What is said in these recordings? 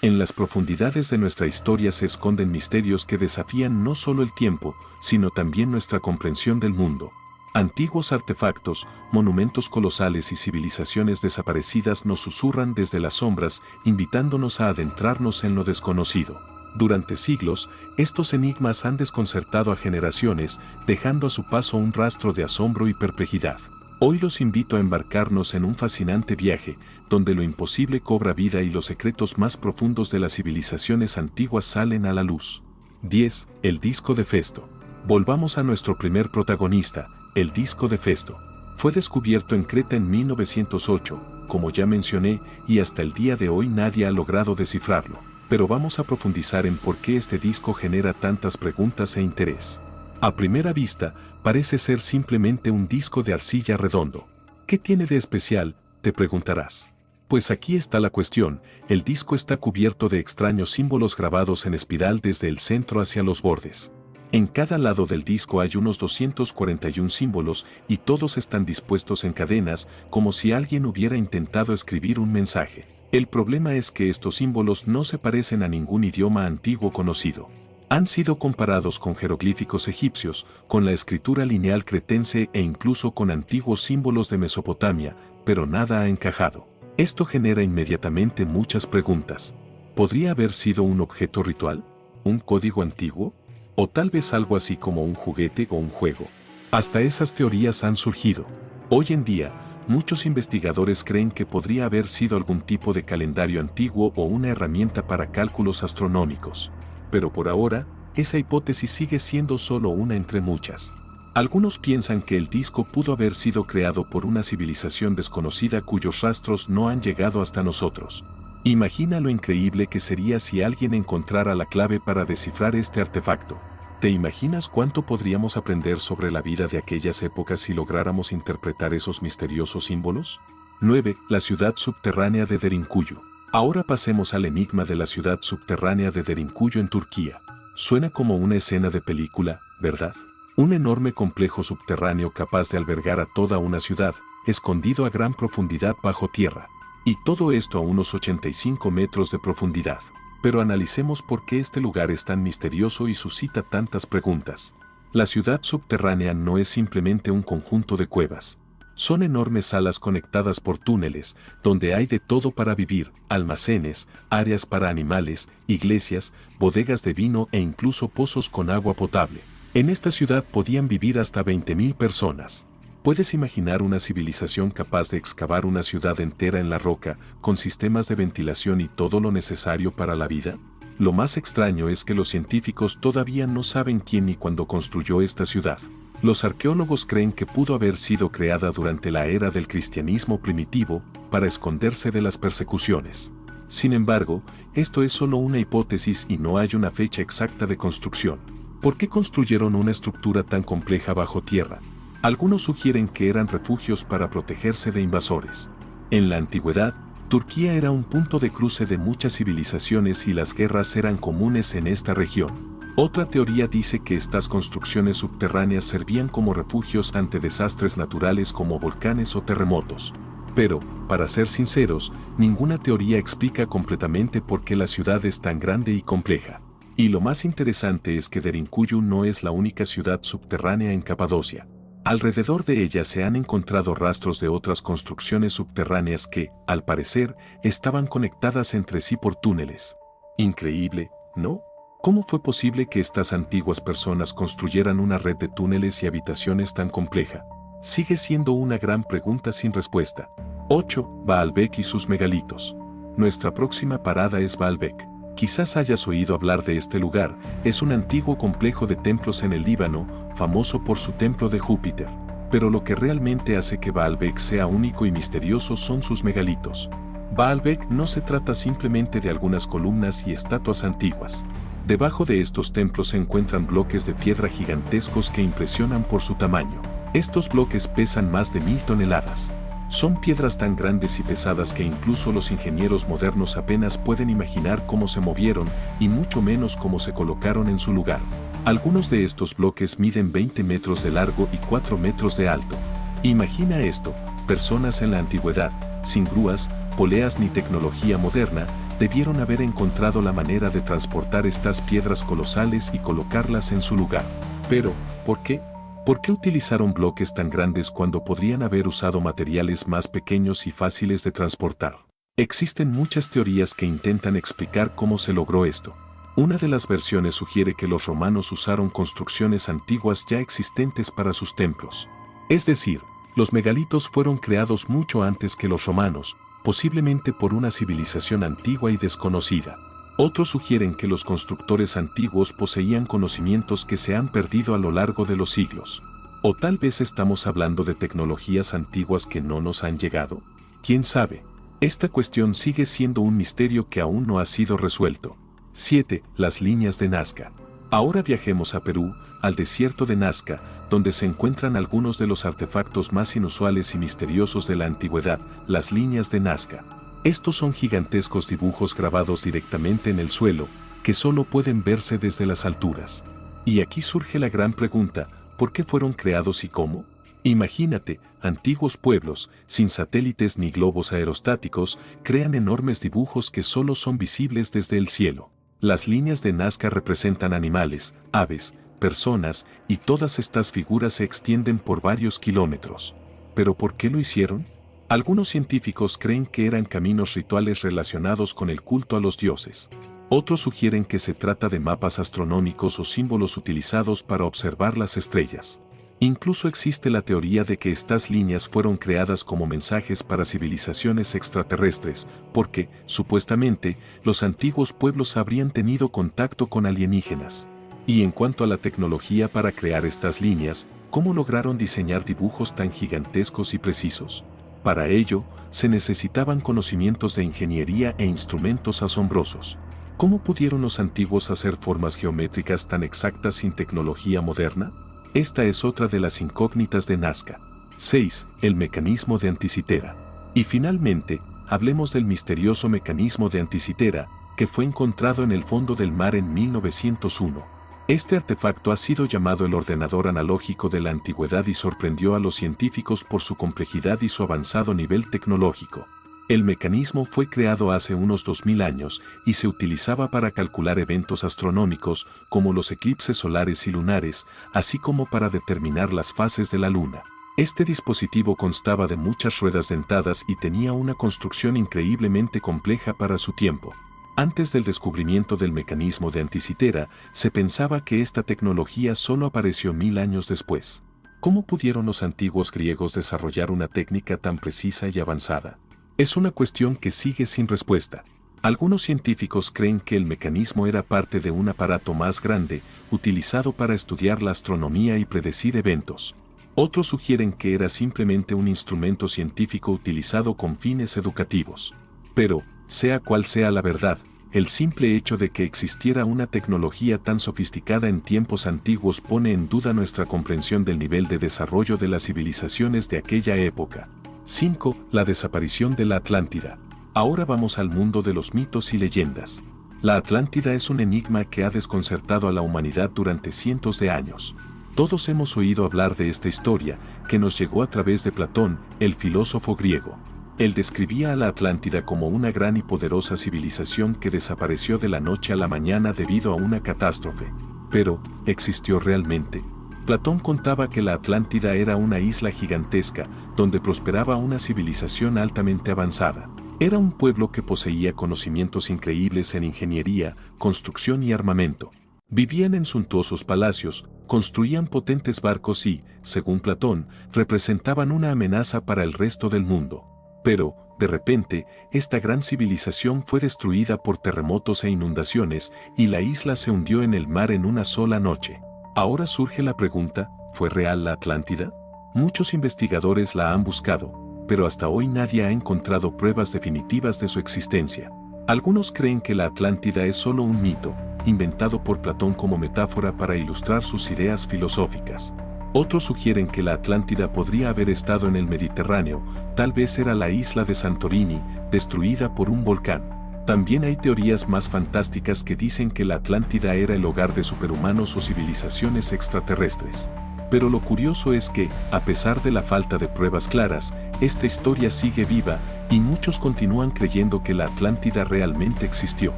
En las profundidades de nuestra historia se esconden misterios que desafían no solo el tiempo, sino también nuestra comprensión del mundo. Antiguos artefactos, monumentos colosales y civilizaciones desaparecidas nos susurran desde las sombras, invitándonos a adentrarnos en lo desconocido. Durante siglos, estos enigmas han desconcertado a generaciones, dejando a su paso un rastro de asombro y perplejidad. Hoy los invito a embarcarnos en un fascinante viaje, donde lo imposible cobra vida y los secretos más profundos de las civilizaciones antiguas salen a la luz. 10. El disco de Festo. Volvamos a nuestro primer protagonista, el disco de Festo. Fue descubierto en Creta en 1908, como ya mencioné, y hasta el día de hoy nadie ha logrado descifrarlo. Pero vamos a profundizar en por qué este disco genera tantas preguntas e interés. A primera vista, parece ser simplemente un disco de arcilla redondo. ¿Qué tiene de especial?, te preguntarás. Pues aquí está la cuestión, el disco está cubierto de extraños símbolos grabados en espiral desde el centro hacia los bordes. En cada lado del disco hay unos 241 símbolos y todos están dispuestos en cadenas, como si alguien hubiera intentado escribir un mensaje. El problema es que estos símbolos no se parecen a ningún idioma antiguo conocido. Han sido comparados con jeroglíficos egipcios, con la escritura lineal cretense e incluso con antiguos símbolos de Mesopotamia, pero nada ha encajado. Esto genera inmediatamente muchas preguntas. ¿Podría haber sido un objeto ritual? ¿Un código antiguo? ¿O tal vez algo así como un juguete o un juego? Hasta esas teorías han surgido. Hoy en día, muchos investigadores creen que podría haber sido algún tipo de calendario antiguo o una herramienta para cálculos astronómicos. Pero por ahora, esa hipótesis sigue siendo solo una entre muchas. Algunos piensan que el disco pudo haber sido creado por una civilización desconocida cuyos rastros no han llegado hasta nosotros. Imagina lo increíble que sería si alguien encontrara la clave para descifrar este artefacto. ¿Te imaginas cuánto podríamos aprender sobre la vida de aquellas épocas si lográramos interpretar esos misteriosos símbolos? 9. La ciudad subterránea de Derinkuyu. Ahora pasemos al enigma de la ciudad subterránea de Derinkuyu en Turquía. Suena como una escena de película, ¿verdad? Un enorme complejo subterráneo capaz de albergar a toda una ciudad, escondido a gran profundidad bajo tierra. Y todo esto a unos 85 metros de profundidad. Pero analicemos por qué este lugar es tan misterioso y suscita tantas preguntas. La ciudad subterránea no es simplemente un conjunto de cuevas. Son enormes salas conectadas por túneles, donde hay de todo para vivir, almacenes, áreas para animales, iglesias, bodegas de vino e incluso pozos con agua potable. En esta ciudad podían vivir hasta 20.000 personas. ¿Puedes imaginar una civilización capaz de excavar una ciudad entera en la roca, con sistemas de ventilación y todo lo necesario para la vida? Lo más extraño es que los científicos todavía no saben quién ni cuándo construyó esta ciudad. Los arqueólogos creen que pudo haber sido creada durante la era del cristianismo primitivo, para esconderse de las persecuciones. Sin embargo, esto es solo una hipótesis y no hay una fecha exacta de construcción. ¿Por qué construyeron una estructura tan compleja bajo tierra? Algunos sugieren que eran refugios para protegerse de invasores. En la antigüedad, Turquía era un punto de cruce de muchas civilizaciones y las guerras eran comunes en esta región. Otra teoría dice que estas construcciones subterráneas servían como refugios ante desastres naturales como volcanes o terremotos. Pero, para ser sinceros, ninguna teoría explica completamente por qué la ciudad es tan grande y compleja. Y lo más interesante es que Derinkuyu no es la única ciudad subterránea en Capadocia. Alrededor de ella se han encontrado rastros de otras construcciones subterráneas que, al parecer, estaban conectadas entre sí por túneles. Increíble, ¿no? ¿Cómo fue posible que estas antiguas personas construyeran una red de túneles y habitaciones tan compleja? Sigue siendo una gran pregunta sin respuesta. 8. Baalbek y sus megalitos. Nuestra próxima parada es Baalbek. Quizás hayas oído hablar de este lugar, es un antiguo complejo de templos en el Líbano, famoso por su templo de Júpiter. Pero lo que realmente hace que Baalbek sea único y misterioso son sus megalitos. Baalbek no se trata simplemente de algunas columnas y estatuas antiguas. Debajo de estos templos se encuentran bloques de piedra gigantescos que impresionan por su tamaño. Estos bloques pesan más de 1000 toneladas. Son piedras tan grandes y pesadas que incluso los ingenieros modernos apenas pueden imaginar cómo se movieron y mucho menos cómo se colocaron en su lugar. Algunos de estos bloques miden 20 metros de largo y 4 metros de alto. Imagina esto, personas en la antigüedad, sin grúas, poleas ni tecnología moderna, debieron haber encontrado la manera de transportar estas piedras colosales y colocarlas en su lugar. Pero, ¿por qué? ¿Por qué utilizaron bloques tan grandes cuando podrían haber usado materiales más pequeños y fáciles de transportar? Existen muchas teorías que intentan explicar cómo se logró esto. Una de las versiones sugiere que los romanos usaron construcciones antiguas ya existentes para sus templos. Es decir, los megalitos fueron creados mucho antes que los romanos, posiblemente por una civilización antigua y desconocida. Otros sugieren que los constructores antiguos poseían conocimientos que se han perdido a lo largo de los siglos. O tal vez estamos hablando de tecnologías antiguas que no nos han llegado. ¿Quién sabe? Esta cuestión sigue siendo un misterio que aún no ha sido resuelto. 7. Las líneas de Nazca. Ahora viajemos a Perú, al desierto de Nazca, donde se encuentran algunos de los artefactos más inusuales y misteriosos de la antigüedad, las líneas de Nazca. Estos son gigantescos dibujos grabados directamente en el suelo, que solo pueden verse desde las alturas. Y aquí surge la gran pregunta, ¿por qué fueron creados y cómo? Imagínate, antiguos pueblos, sin satélites ni globos aerostáticos, crean enormes dibujos que solo son visibles desde el cielo. Las líneas de Nazca representan animales, aves, personas, y todas estas figuras se extienden por varios kilómetros. ¿Pero por qué lo hicieron? Algunos científicos creen que eran caminos rituales relacionados con el culto a los dioses. Otros sugieren que se trata de mapas astronómicos o símbolos utilizados para observar las estrellas. Incluso existe la teoría de que estas líneas fueron creadas como mensajes para civilizaciones extraterrestres, porque, supuestamente, los antiguos pueblos habrían tenido contacto con alienígenas. Y en cuanto a la tecnología para crear estas líneas, ¿cómo lograron diseñar dibujos tan gigantescos y precisos? Para ello, se necesitaban conocimientos de ingeniería e instrumentos asombrosos. ¿Cómo pudieron los antiguos hacer formas geométricas tan exactas sin tecnología moderna? Esta es otra de las incógnitas de Nazca. 6. El mecanismo de Anticitera. Y finalmente, hablemos del misterioso mecanismo de Anticitera, que fue encontrado en el fondo del mar en 1901. Este artefacto ha sido llamado el ordenador analógico de la antigüedad y sorprendió a los científicos por su complejidad y su avanzado nivel tecnológico. El mecanismo fue creado hace unos 2000 años y se utilizaba para calcular eventos astronómicos como los eclipses solares y lunares, así como para determinar las fases de la luna. Este dispositivo constaba de muchas ruedas dentadas y tenía una construcción increíblemente compleja para su tiempo. Antes del descubrimiento del mecanismo de Anticitera, se pensaba que esta tecnología solo apareció 1000 años después. ¿Cómo pudieron los antiguos griegos desarrollar una técnica tan precisa y avanzada? Es una cuestión que sigue sin respuesta. Algunos científicos creen que el mecanismo era parte de un aparato más grande, utilizado para estudiar la astronomía y predecir eventos. Otros sugieren que era simplemente un instrumento científico utilizado con fines educativos. Pero, sea cual sea la verdad, el simple hecho de que existiera una tecnología tan sofisticada en tiempos antiguos pone en duda nuestra comprensión del nivel de desarrollo de las civilizaciones de aquella época. 5. La desaparición de la Atlántida. Ahora vamos al mundo de los mitos y leyendas. La Atlántida es un enigma que ha desconcertado a la humanidad durante cientos de años. Todos hemos oído hablar de esta historia, que nos llegó a través de Platón, el filósofo griego. Él describía a la Atlántida como una gran y poderosa civilización que desapareció de la noche a la mañana debido a una catástrofe. Pero, ¿existió realmente? Platón contaba que la Atlántida era una isla gigantesca, donde prosperaba una civilización altamente avanzada. Era un pueblo que poseía conocimientos increíbles en ingeniería, construcción y armamento. Vivían en suntuosos palacios, construían potentes barcos y, según Platón, representaban una amenaza para el resto del mundo. Pero, de repente, esta gran civilización fue destruida por terremotos e inundaciones, y la isla se hundió en el mar en una sola noche. Ahora surge la pregunta, ¿fue real la Atlántida? Muchos investigadores la han buscado, pero hasta hoy nadie ha encontrado pruebas definitivas de su existencia. Algunos creen que la Atlántida es solo un mito, inventado por Platón como metáfora para ilustrar sus ideas filosóficas. Otros sugieren que la Atlántida podría haber estado en el Mediterráneo, tal vez era la isla de Santorini, destruida por un volcán. También hay teorías más fantásticas que dicen que la Atlántida era el hogar de superhumanos o civilizaciones extraterrestres. Pero lo curioso es que, a pesar de la falta de pruebas claras, esta historia sigue viva y muchos continúan creyendo que la Atlántida realmente existió.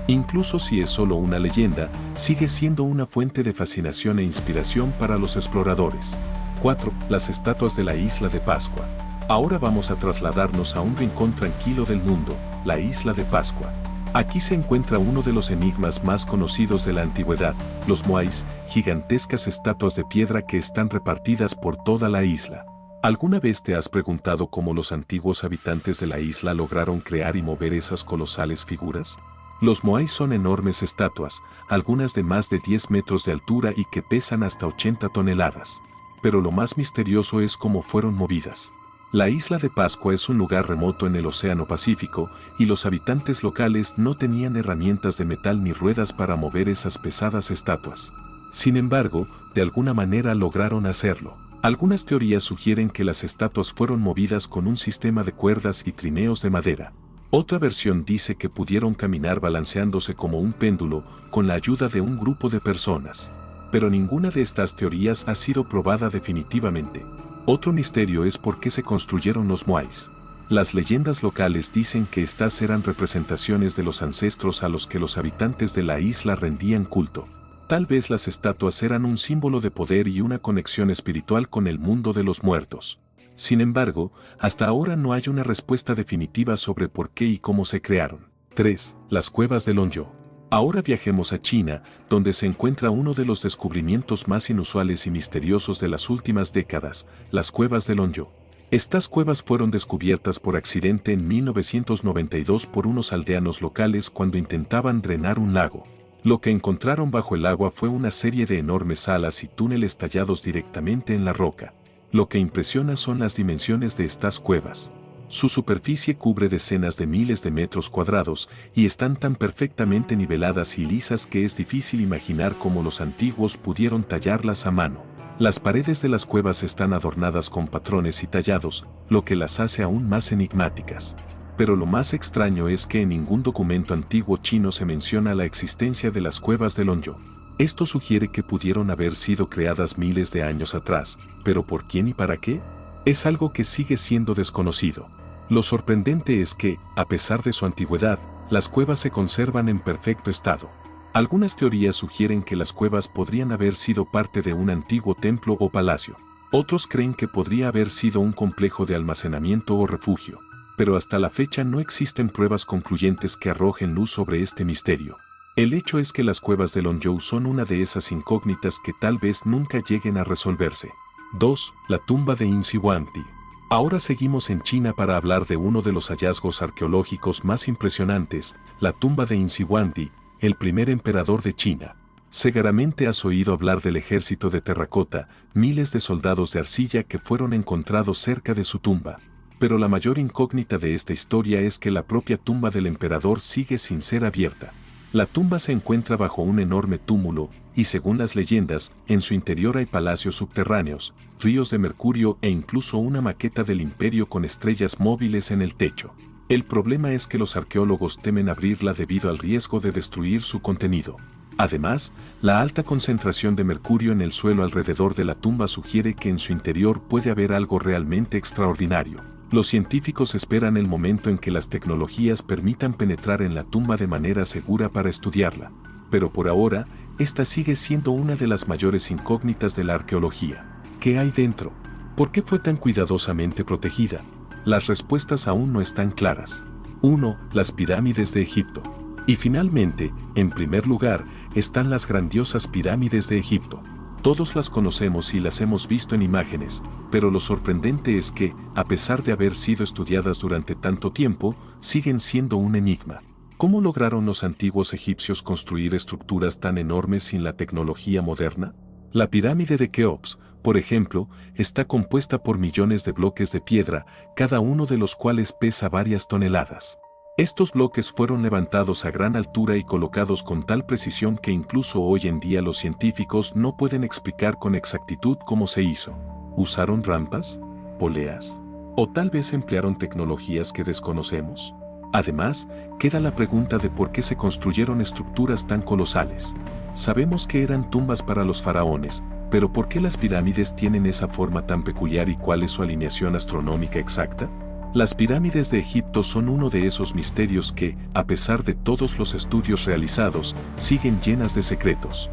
Incluso si es solo una leyenda, sigue siendo una fuente de fascinación e inspiración para los exploradores. 4. Las estatuas de la Isla de Pascua. Ahora vamos a trasladarnos a un rincón tranquilo del mundo, la Isla de Pascua. Aquí se encuentra uno de los enigmas más conocidos de la antigüedad, los moais, gigantescas estatuas de piedra que están repartidas por toda la isla. ¿Alguna vez te has preguntado cómo los antiguos habitantes de la isla lograron crear y mover esas colosales figuras? Los moais son enormes estatuas, algunas de más de 10 metros de altura y que pesan hasta 80 toneladas. Pero lo más misterioso es cómo fueron movidas. La isla de Pascua es un lugar remoto en el Océano Pacífico y los habitantes locales no tenían herramientas de metal ni ruedas para mover esas pesadas estatuas. Sin embargo, de alguna manera lograron hacerlo. Algunas teorías sugieren que las estatuas fueron movidas con un sistema de cuerdas y trineos de madera. Otra versión dice que pudieron caminar balanceándose como un péndulo con la ayuda de un grupo de personas. Pero ninguna de estas teorías ha sido probada definitivamente. Otro misterio es por qué se construyeron los moais. Las leyendas locales dicen que estas eran representaciones de los ancestros a los que los habitantes de la isla rendían culto. Tal vez las estatuas eran un símbolo de poder y una conexión espiritual con el mundo de los muertos. Sin embargo, hasta ahora no hay una respuesta definitiva sobre por qué y cómo se crearon. 3. Las cuevas de Longzhou. Ahora viajemos a China, donde se encuentra uno de los descubrimientos más inusuales y misteriosos de las últimas décadas, las cuevas de Longzhou. Estas cuevas fueron descubiertas por accidente en 1992 por unos aldeanos locales cuando intentaban drenar un lago. Lo que encontraron bajo el agua fue una serie de enormes salas y túneles tallados directamente en la roca. Lo que impresiona son las dimensiones de estas cuevas. Su superficie cubre decenas de miles de metros cuadrados y están tan perfectamente niveladas y lisas que es difícil imaginar cómo los antiguos pudieron tallarlas a mano. Las paredes de las cuevas están adornadas con patrones y tallados, lo que las hace aún más enigmáticas. Pero lo más extraño es que en ningún documento antiguo chino se menciona la existencia de las cuevas de Longzhou. Esto sugiere que pudieron haber sido creadas miles de años atrás, pero ¿por quién y para qué? Es algo que sigue siendo desconocido. Lo sorprendente es que, a pesar de su antigüedad, las cuevas se conservan en perfecto estado. Algunas teorías sugieren que las cuevas podrían haber sido parte de un antiguo templo o palacio. Otros creen que podría haber sido un complejo de almacenamiento o refugio. Pero hasta la fecha no existen pruebas concluyentes que arrojen luz sobre este misterio. El hecho es que las cuevas de Longzhou son una de esas incógnitas que tal vez nunca lleguen a resolverse. 2. La tumba de Insi Huangdi. Ahora seguimos en China para hablar de uno de los hallazgos arqueológicos más impresionantes, la tumba de Insi Huangdi, el primer emperador de China. Seguramente has oído hablar del ejército de terracota, miles de soldados de arcilla que fueron encontrados cerca de su tumba. Pero la mayor incógnita de esta historia es que la propia tumba del emperador sigue sin ser abierta. La tumba se encuentra bajo un enorme túmulo, y según las leyendas, en su interior hay palacios subterráneos, ríos de mercurio e incluso una maqueta del imperio con estrellas móviles en el techo. El problema es que los arqueólogos temen abrirla debido al riesgo de destruir su contenido. Además, la alta concentración de mercurio en el suelo alrededor de la tumba sugiere que en su interior puede haber algo realmente extraordinario. Los científicos esperan el momento en que las tecnologías permitan penetrar en la tumba de manera segura para estudiarla. Pero por ahora, esta sigue siendo una de las mayores incógnitas de la arqueología. ¿Qué hay dentro? ¿Por qué fue tan cuidadosamente protegida? Las respuestas aún no están claras. 1. Las pirámides de Egipto. Y finalmente, en primer lugar, están las grandiosas pirámides de Egipto. Todos las conocemos y las hemos visto en imágenes, pero lo sorprendente es que, a pesar de haber sido estudiadas durante tanto tiempo, siguen siendo un enigma. ¿Cómo lograron los antiguos egipcios construir estructuras tan enormes sin la tecnología moderna? La pirámide de Keops, por ejemplo, está compuesta por millones de bloques de piedra, cada uno de los cuales pesa varias toneladas. Estos bloques fueron levantados a gran altura y colocados con tal precisión que incluso hoy en día los científicos no pueden explicar con exactitud cómo se hizo. ¿Usaron rampas? ¿Poleas? ¿O tal vez emplearon tecnologías que desconocemos? Además, queda la pregunta de por qué se construyeron estructuras tan colosales. Sabemos que eran tumbas para los faraones, Pero ¿por qué las pirámides tienen esa forma tan peculiar y cuál es su alineación astronómica exacta? Las pirámides de Egipto son uno de esos misterios que, a pesar de todos los estudios realizados, siguen llenas de secretos.